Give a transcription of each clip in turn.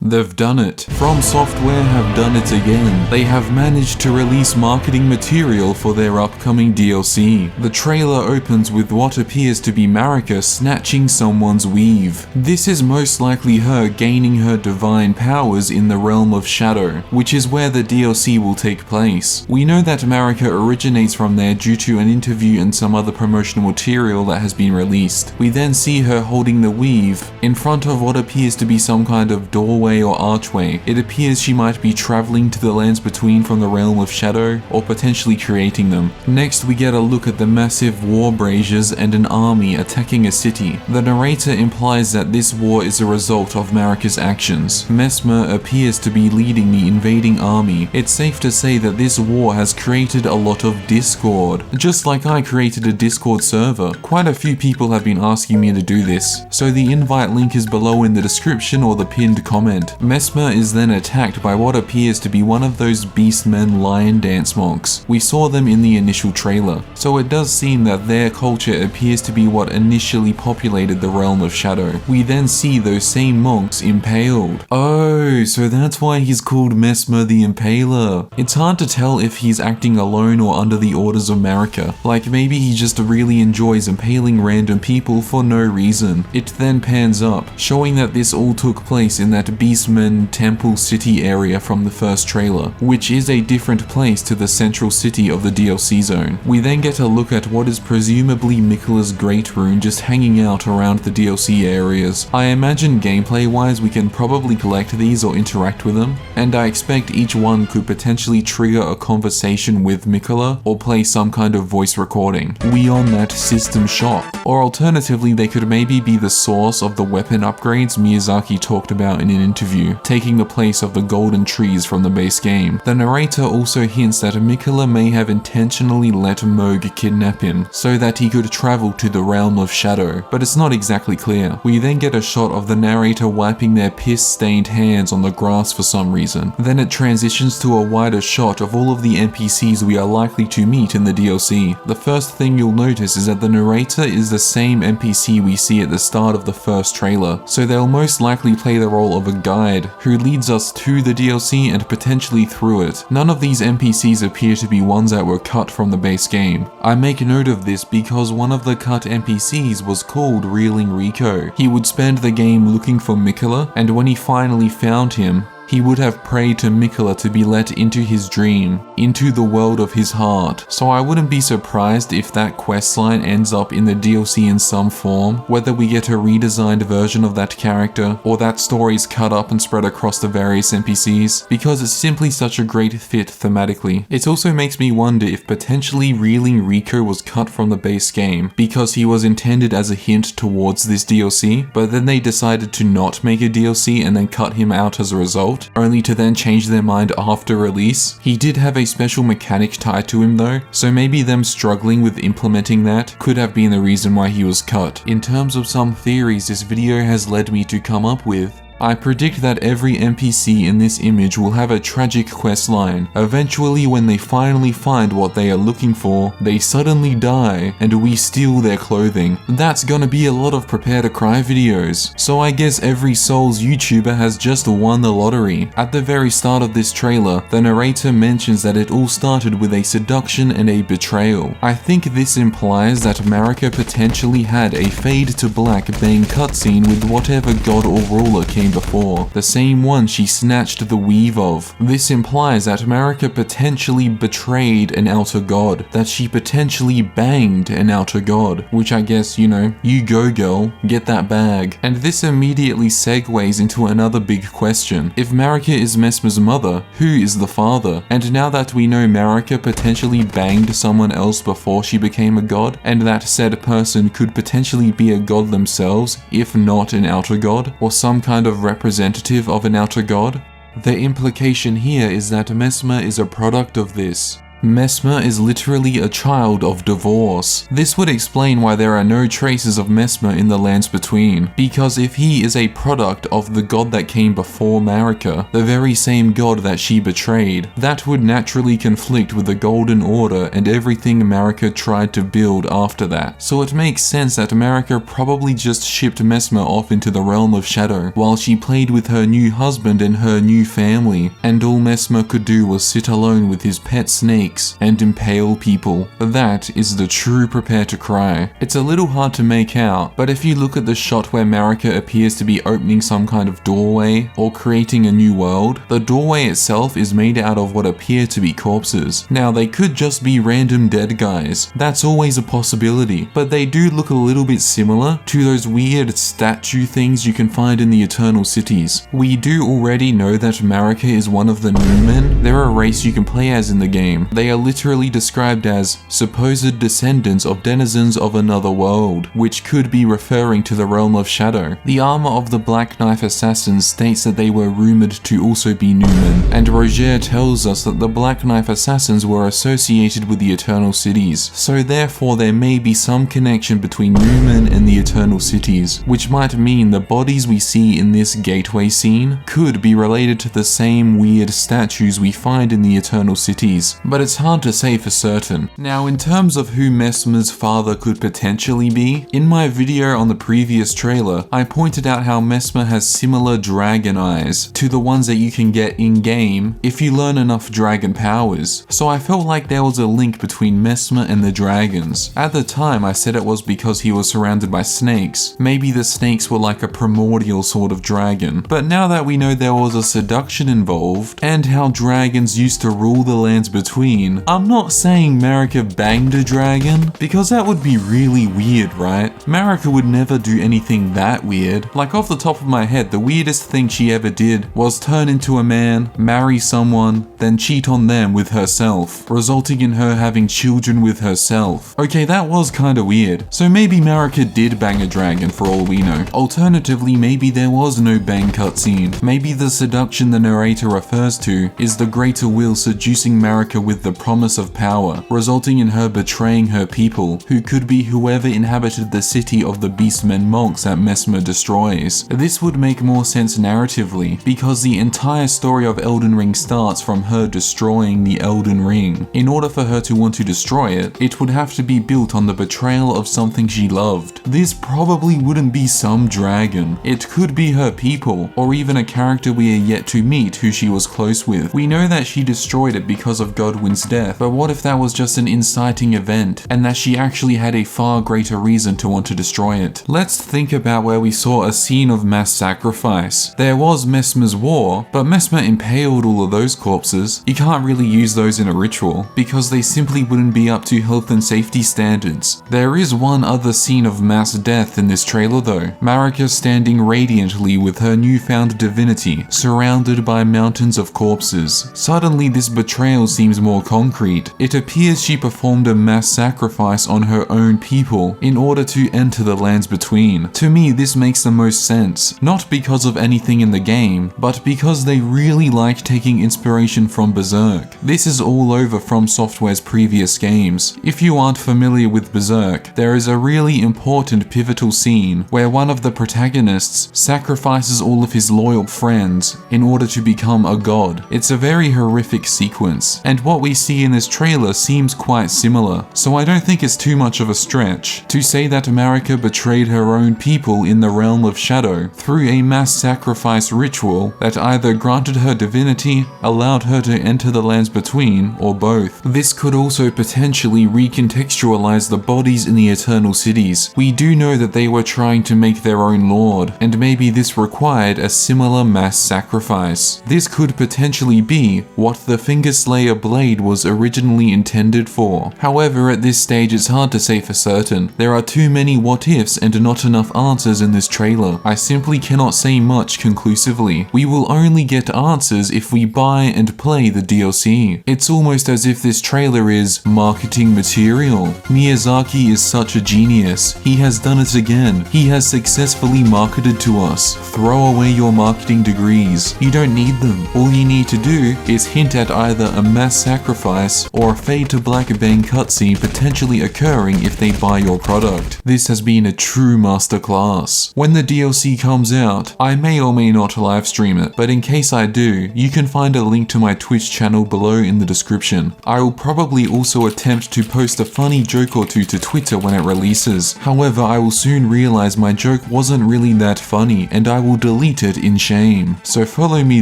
They've done it. FromSoftware have done it again. They have managed to release marketing material for their upcoming DLC. The trailer opens with what appears to be Marika snatching someone's weave. This is most likely her gaining her divine powers in the realm of shadow, which is where the DLC will take place. We know that Marika originates from there due to an interview and some other promotional material that has been released. We then see her holding the weave in front of what appears to be some kind of doorway or archway. It appears she might be traveling to the lands between from the realm of shadow, or potentially creating them. Next we get a look at the massive war braziers and an army attacking a city. The narrator implies that this war is a result of Marika's actions. Mesmer appears to be leading the invading army. It's safe to say that this war has created a lot of discord. Just like I created a Discord server. Quite a few people have been asking me to do this, so the invite link is below in the description or the pinned comment. Mesmer is then attacked by what appears to be one of those beastmen lion dance monks. We saw them in the initial trailer, so it does seem that their culture appears to be what initially populated the realm of shadow. We then see those same monks impaled. Oh, so that's why he's called Mesmer the Impaler. It's hard to tell if he's acting alone or under the orders of Marika. Like maybe he just really enjoys impaling random people for no reason. It then pans up, showing that this all took place in that Beastman Temple City area from the first trailer, which is a different place to the central city of the DLC zone. We then get a look at what is presumably Miquella's Great Rune just hanging out around the DLC areas. I imagine gameplay wise we can probably collect these or interact with them, and I expect each one could potentially trigger a conversation with Miquella or play some kind of voice recording. We on that system shop. Or alternatively they could maybe be the source of the weapon upgrades Miyazaki talked about in an interview, taking the place of the golden trees from the base game. The narrator also hints that Miquella may have intentionally let Moog kidnap him, so that he could travel to the realm of shadow, but it's not exactly clear. We then get a shot of the narrator wiping their piss-stained hands on the grass for some reason. Then it transitions to a wider shot of all of the NPCs we are likely to meet in the DLC. The first thing you'll notice is that the narrator is the same NPC we see at the start of the first trailer, so they'll most likely play the role of a guide who leads us to the DLC and potentially through it. None of these NPCs appear to be ones that were cut from the base game. I make note of this because one of the cut NPCs was called Reeling Rico. He would spend the game looking for Miquella, and when he finally found him, he would have prayed to Miquella to be let into his dream, into the world of his heart. So I wouldn't be surprised if that questline ends up in the DLC in some form, whether we get a redesigned version of that character, or that story's cut up and spread across the various NPCs, because it's simply such a great fit thematically. It also makes me wonder if potentially Reeling Rico was cut from the base game, because he was intended as a hint towards this DLC, but then they decided to not make a DLC and then cut him out as a result, only to then change their mind after release. He did have a special mechanic tied to him though, so maybe them struggling with implementing that could have been the reason why he was cut. In terms of some theories this video has led me to come up with, I predict that every NPC in this image will have a tragic quest line. Eventually, when they finally find what they are looking for, they suddenly die and we steal their clothing. That's gonna be a lot of prepare to cry videos. So I guess every Souls YouTuber has just won the lottery. At the very start of this trailer, the narrator mentions that it all started with a seduction and a betrayal. I think this implies that Marika potentially had a fade to black bang cutscene with whatever god or ruler came before, the same one she snatched the weave of. This implies that Marika potentially betrayed an outer god, that she potentially banged an outer god, which I guess, you go girl, get that bag. And this immediately segues into another big question. If Marika is Mesmer's mother, who is the father? And now that we know Marika potentially banged someone else before she became a god, and that said person could potentially be a god themselves, if not an outer god, or some kind of representative of an outer god, the implication here is that Mesmer is a product of this. Mesmer is literally a child of divorce. This would explain why there are no traces of Mesmer in the lands between, because if he is a product of the god that came before Marika, the very same god that she betrayed, that would naturally conflict with the Golden Order and everything Marika tried to build after that. So it makes sense that Marika probably just shipped Mesmer off into the realm of shadow while she played with her new husband and her new family, and all Mesmer could do was sit alone with his pet snakes and impale people. That is the true prepare to cry. It's a little hard to make out, but if you look at the shot where Marika appears to be opening some kind of doorway or creating a new world, the doorway itself is made out of what appear to be corpses. Now they could just be random dead guys, that's always a possibility, but they do look a little bit similar to those weird statue things you can find in the Eternal Cities. We do already know that Marika is one of the Newman. They're a race you can play as in the game. They are literally described as supposed descendants of denizens of another world, which could be referring to the realm of shadow. The armor of the Black Knife Assassins states that they were rumored to also be Newman, and Roger tells us that the Black Knife Assassins were associated with the Eternal Cities, so therefore there may be some connection between Newman and the Eternal Cities, which might mean the bodies we see in this gateway scene could be related to the same weird statues we find in the Eternal Cities, but it's hard to say for certain. Now in terms of who Mesmer's father could potentially be, in my video on the previous trailer, I pointed out how Mesmer has similar dragon eyes to the ones that you can get in-game if you learn enough dragon powers, so I felt like there was a link between Mesmer and the dragons. At the time I said it was because he was surrounded by snakes. Maybe the snakes were like a primordial sort of dragon, but now that we know there was a seduction involved and how dragons used to rule the lands between, I'm not saying Marika banged a dragon, because that would be really weird, right? Marika would never do anything that weird. Like off the top of my head, the weirdest thing she ever did was turn into a man, marry someone, then cheat on them with herself, resulting in her having children with herself. Okay, that was kinda weird. So maybe Marika did bang a dragon for all we know. Alternatively, maybe there was no bang cutscene. Maybe the seduction the narrator refers to is the greater will seducing Marika with the promise of power, resulting in her betraying her people, who could be whoever inhabited the city of the beastmen monks that Mesmer destroys. This would make more sense narratively, because the entire story of Elden Ring starts from her destroying the Elden Ring. In order for her to want to destroy it, it would have to be built on the betrayal of something she loved. This probably wouldn't be some dragon. It could be her people, or even a character we are yet to meet who she was close with. We know that she destroyed it because of Godwyn's death, but what if that was just an inciting event, and that she actually had a far greater reason to want to destroy it? Let's think about where we saw a scene of mass sacrifice. There was Mesmer's war, but Mesmer impaled all of those corpses. You can't really use those in a ritual, because they simply wouldn't be up to health and safety standards. There is one other scene of mass death in this trailer though. Marika standing radiantly with her newfound divinity, surrounded by mountains of corpses. Suddenly this betrayal seems more concrete. It appears she performed a mass sacrifice on her own people in order to enter the lands between. To me, this makes the most sense, not because of anything in the game, but because they really like taking inspiration from Berserk. This is all over FromSoftware's previous games. If you aren't familiar with Berserk, there is a really important pivotal scene where one of the protagonists sacrifices all of his loyal friends in order to become a god. It's a very horrific sequence, and what we see in this trailer seems quite similar, so I don't think it's too much of a stretch to say that Marika betrayed her own people in the realm of shadow through a mass sacrifice ritual that either granted her divinity, allowed her to enter the lands between, or both. This could also potentially recontextualize the bodies in the Eternal Cities. We do know that they were trying to make their own lord, and maybe this required a similar mass sacrifice. This could potentially be what the Fingerslayer blade was originally intended for. However, at this stage it's hard to say for certain. There are too many what ifs and not enough answers in this trailer. I simply cannot say much conclusively. We will only get answers if we buy and play the DLC. It's almost as if this trailer is marketing material. Miyazaki is such a genius. He has done it again. He has successfully marketed to us. Throw away your marketing degrees. You don't need them. All you need to do is hint at either a mass sacrifice sacrifice, or a fade to black bang cutscene potentially occurring if they buy your product. This has been a true masterclass. When the DLC comes out, I may or may not live stream it, but in case I do, you can find a link to my Twitch channel below in the description. I will probably also attempt to post a funny joke or two to Twitter when it releases. However, I will soon realize my joke wasn't really that funny and I will delete it in shame. So follow me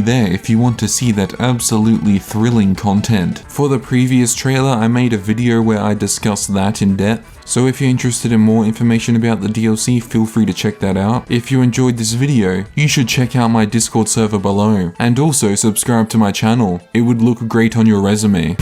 there if you want to see that absolutely thrilling content. For the previous trailer, I made a video where I discussed that in depth. So if you're interested in more information about the DLC, feel free to check that out. If you enjoyed this video, you should check out my Discord server below, and also subscribe to my channel. It would look great on your resume.